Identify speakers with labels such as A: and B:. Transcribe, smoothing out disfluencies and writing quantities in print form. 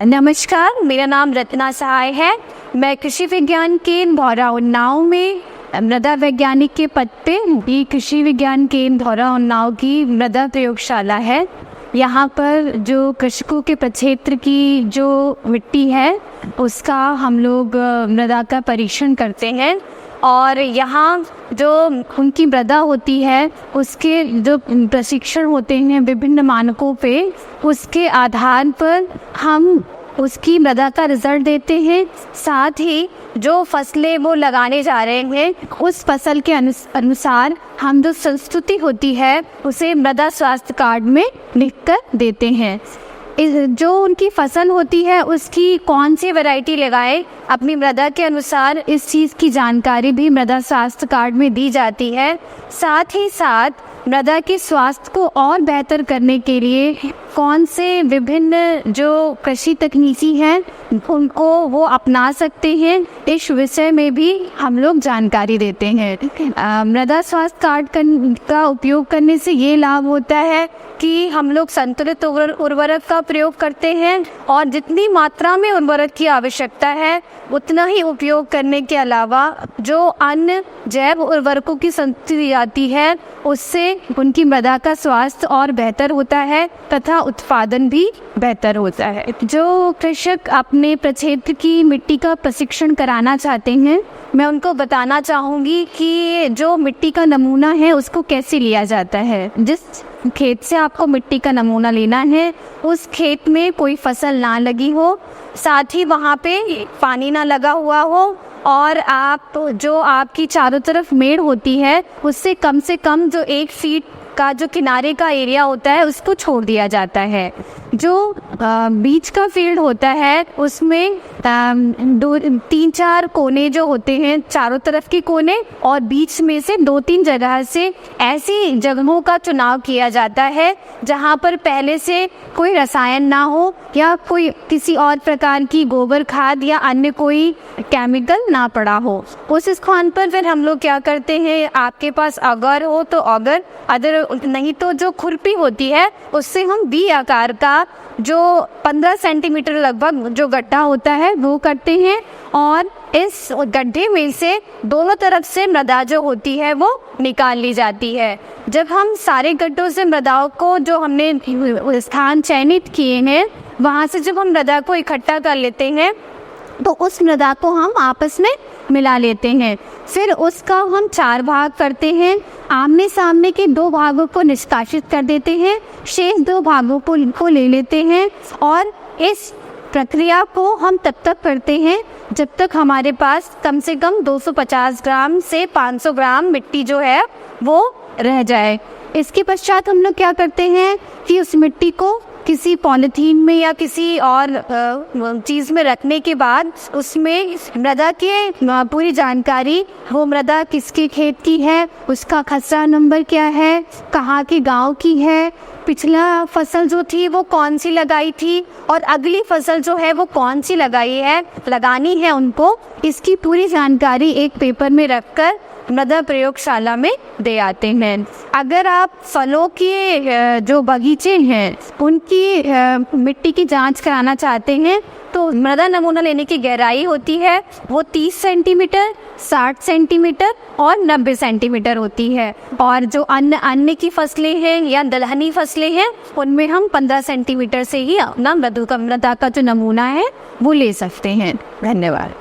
A: नमस्कार, मेरा नाम रत्ना सहाय है। मैं कृषि विज्ञान केंद्र धौरा उन्नाव में मृदा वैज्ञानिक के पद पे ये कृषि विज्ञान केंद्र धौरा उन्नाव की मृदा प्रयोगशाला है। यहाँ पर जो कृषकों के प्रक्षेत्र की जो मिट्टी है उसका हम लोग मृदा का परीक्षण करते हैं और यहाँ जो उनकी मृदा होती है उसके जो प्रशिक्षण होते हैं विभिन्न मानकों पे, उसके आधार पर हम उसकी मृदा का रिजल्ट देते हैं। साथ ही जो फसलें वो लगाने जा रहे हैं उस फसल के अनुसार हम जो संस्तुति होती है उसे मृदा स्वास्थ्य कार्ड में लिख कर देते हैं। जो उनकी फसल होती है उसकी कौन सी वैरायटी लगाएं अपनी मृदा के अनुसार, इस चीज़ की जानकारी भी मृदा स्वास्थ्य कार्ड में दी जाती है। साथ ही साथ मृदा के स्वास्थ्य को और बेहतर करने के लिए कौन से विभिन्न जो कृषि तकनीकी हैं उनको वो अपना सकते हैं, इस विषय में भी हम लोग जानकारी देते हैं। मृदा स्वास्थ्य कार्ड का उपयोग करने से ये लाभ होता है कि हम लोग संतुलित उर्वरक का प्रयोग करते हैं और जितनी मात्रा में उर्वरक की आवश्यकता है उतना ही उपयोग करने के अलावा जो अन्य जैव उर्वरकों की संतुष्टि आती है उससे उनकी मृदा का स्वास्थ्य और बेहतर होता है तथा उत्पादन भी बेहतर होता है। जो कृषक अपने प्रक्षेत्र की मिट्टी का प्रशिक्षण कराना चाहते हैं, मैं उनको बताना चाहूँगी कि जो मिट्टी का नमूना है उसको कैसे लिया जाता है। जिस खेत से आपको मिट्टी का नमूना लेना है उस खेत में कोई फसल ना लगी हो, साथ ही वहाँ पे पानी ना लगा हुआ हो और आप जो आपकी चारों तरफ मेड़ होती है उससे कम जो 1 फीट का जो किनारे का एरिया होता है उसको छोड़ दिया जाता है। जो बीच का फील्ड होता है उसमें 3-4 कोने जो होते हैं, चारों तरफ के कोने और बीच में से 2-3 जगह से ऐसी जगहों का चुनाव किया जाता है जहां पर पहले से कोई रसायन ना हो या कोई किसी और प्रकार की गोबर खाद या अन्य कोई केमिकल ना पड़ा हो। उस स्थान पर फिर हम लोग क्या करते हैं, आपके पास अगर हो तो अगर, अदर नहीं तो जो खुरपी होती है उससे हम वी आकार का जो 15 सेंटीमीटर लगभग जो गड्ढा होता है वो करते हैं और इस गड्ढे में से दोनों तरफ से मृदा जो होती है वो निकाल ली जाती है। जब हम सारे गड्ढों से मृदाओं को जो हमने स्थान चयनित किए हैं वहाँ से जब हम मृदा को इकट्ठा कर लेते हैं तो उस मृदा को हम आपस में मिला लेते हैं। फिर उसका हम 4 भाग करते हैं, आमने सामने के 2 भागों को निष्कासित कर देते हैं, शेष 2 भागों को ले लेते हैं और इस प्रक्रिया को हम तब तक करते हैं जब तक हमारे पास कम से कम 250 ग्राम से 500 ग्राम मिट्टी जो है वो रह जाए। इसके पश्चात हम लोग क्या करते हैं कि उस मिट्टी को किसी पॉलीथीन में या किसी और चीज़ में रखने के बाद उसमें मृदा के पूरी जानकारी, वो मृदा किसके खेत की है, उसका खसरा नंबर क्या है, कहाँ के गांव की है, पिछला फसल जो थी वो कौन सी लगाई थी और अगली फसल जो है वो कौन सी लगानी है उनको, इसकी पूरी जानकारी एक पेपर में रखकर मृदा प्रयोगशाला में दे आते हैं। अगर आप फलों के जो बगीचे हैं उनकी मिट्टी की जांच कराना चाहते हैं तो मृदा नमूना लेने की गहराई होती है वो 30 सेंटीमीटर, 60 सेंटीमीटर और 90 सेंटीमीटर होती है और जो अन्य की फसलें हैं या दलहनी फसलें हैं उनमें हम 15 सेंटीमीटर से ही अपना मृदा का जो नमूना है वो ले सकते हैं। धन्यवाद।